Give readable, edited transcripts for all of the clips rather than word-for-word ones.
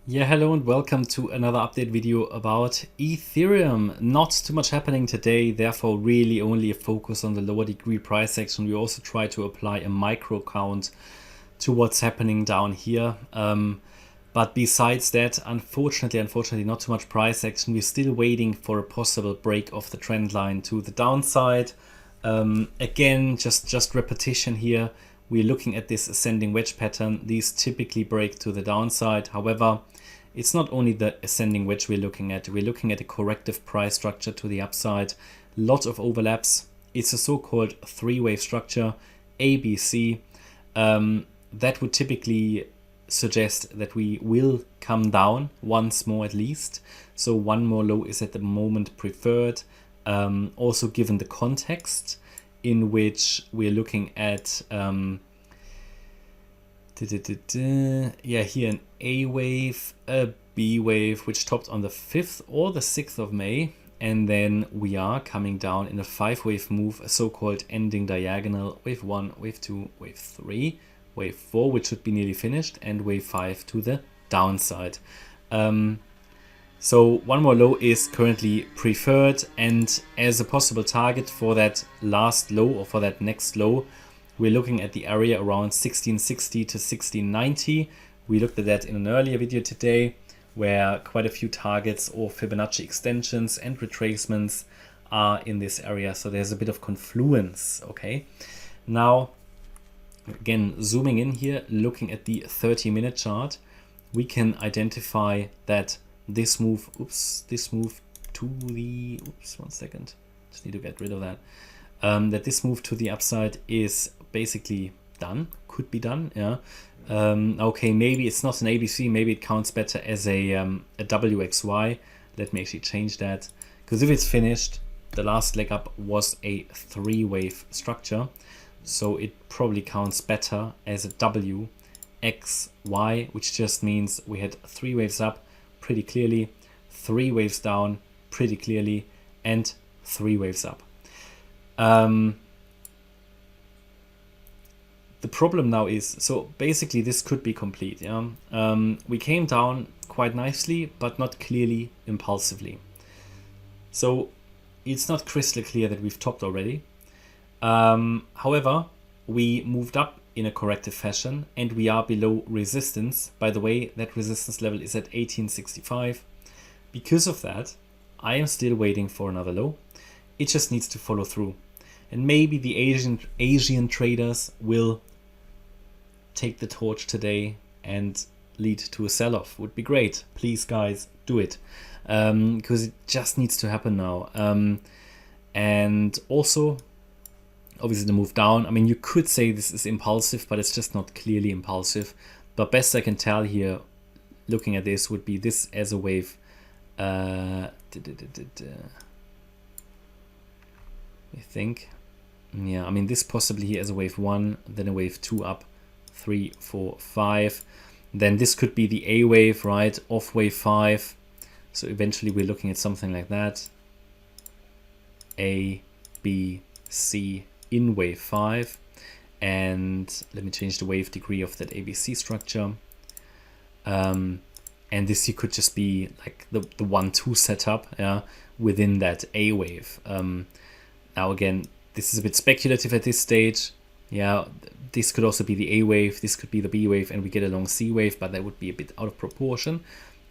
Yeah, hello and welcome to another update video about Ethereum. Not too much happening today, therefore really only a focus on the lower degree price action. We also try to apply a micro count to what's happening down here. But besides that, unfortunately, not too much price action. We're still waiting for a possible break of the trend line to the downside. Again, just repetition here. We're looking at this ascending wedge pattern. These typically break to the downside. However, it's not only the ascending wedge we're looking at. We're looking at a corrective price structure to the upside. Lot of overlaps. It's a so-called three-wave structure, ABC. That would typically suggest that we will come down once more at least. So one more low is at the moment preferred. Also given the context in which we're looking at here an A wave, a B wave, which topped on the 5th or the 6th of May. And then we are coming down in a 5-wave move, a so-called ending diagonal, wave 1, wave 2, wave 3, wave 4, which should be nearly finished, and wave 5 to the downside. So one more low is currently preferred, and as a possible target for that last low or for that next low, we're looking at the area around 1660 to 1690. We looked at that in an earlier video today, where quite a few targets or Fibonacci extensions and retracements are in this area. So there's a bit of confluence, okay? Now, again, zooming in here, looking at the 30-minute chart, we can identify that this move, to the, one second, just need to get rid of that. That this move to the upside is basically done, could be done, yeah. Okay, maybe it's not an ABC, maybe it counts better as a WXY. Let me actually change that, because if it's finished, the last leg up was a 3-wave structure, so it probably counts better as a WXY, which just means we had 3 waves up pretty clearly, 3 waves down pretty clearly, and 3 waves up. The problem now is, so basically this could be complete. Yeah, we came down quite nicely, but not clearly impulsively. So it's not crystal clear that we've topped already. However, we moved up in a corrective fashion, and we are below resistance. By the way, that resistance level is at 1865. Because of that, I am still waiting for another low. It just needs to follow through. And maybe the Asian traders will take the torch today and lead to a sell-off. Would be great. Please, guys, do it. Because it just needs to happen now. And also, obviously the move down. I mean, you could say this is impulsive, but it's just not clearly impulsive. But best I can tell here, looking at this, would be this as a wave. I think. Yeah, I mean, this possibly here as a wave 1, then a wave 2 up, 3, 4, 5. Then this could be the A wave, right? Off wave 5. So eventually we're looking at something like that. A, B, C in wave 5. And let me change the wave degree of that ABC structure. And this here could just be like the 1-2 setup, yeah, within that A wave. Now again, this is a bit speculative at this stage. Yeah, this could also be the A wave, this could be the B wave, and we get a long C wave, but that would be a bit out of proportion.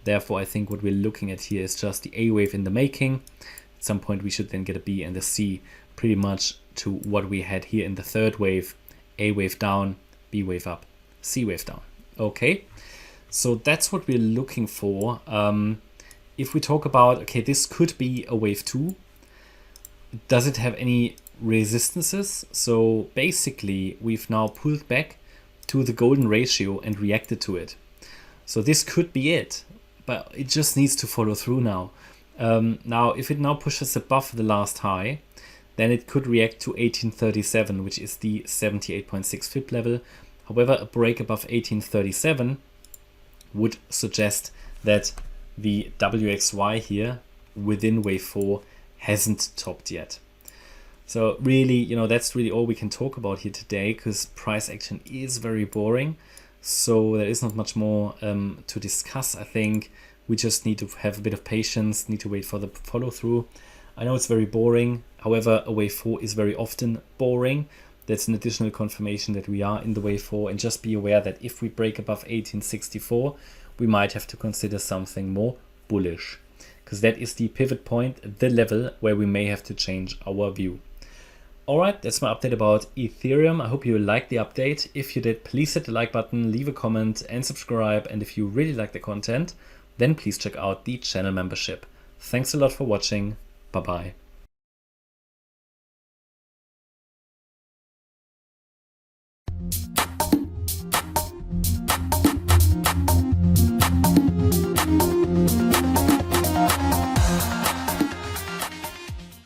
Therefore, I think what we're looking at here is just the A wave in the making. At some point, we should then get a B and a C, pretty much to what we had here in the 3rd wave. A wave down, B wave up, C wave down. Okay, so that's what we're looking for. If we talk about, okay, this could be a wave 2. Does it have any resistances? So basically, we've now pulled back to the golden ratio and reacted to it. So this could be it, but it just needs to follow through now. Now, if it now pushes above the last high, then it could react to 1837, which is the 78.6 fib level. However, a break above 1837 would suggest that the WXY here within wave 4 hasn't topped yet. So really, that's really all we can talk about here today, because price action is very boring. So there is not much more to discuss. I think we just need to have a bit of patience, need to wait for the follow through. I know it's very boring. However, a wave 4 is very often boring. That's an additional confirmation that we are in the wave 4, and just be aware that if we break above 1864, we might have to consider something more bullish, because that is the pivot point, the level where we may have to change our view. Alright, that's my update about Ethereum. I hope you liked the update. If you did, please hit the like button, leave a comment and subscribe. And if you really like the content, then please check out the channel membership. Thanks a lot for watching. Bye bye.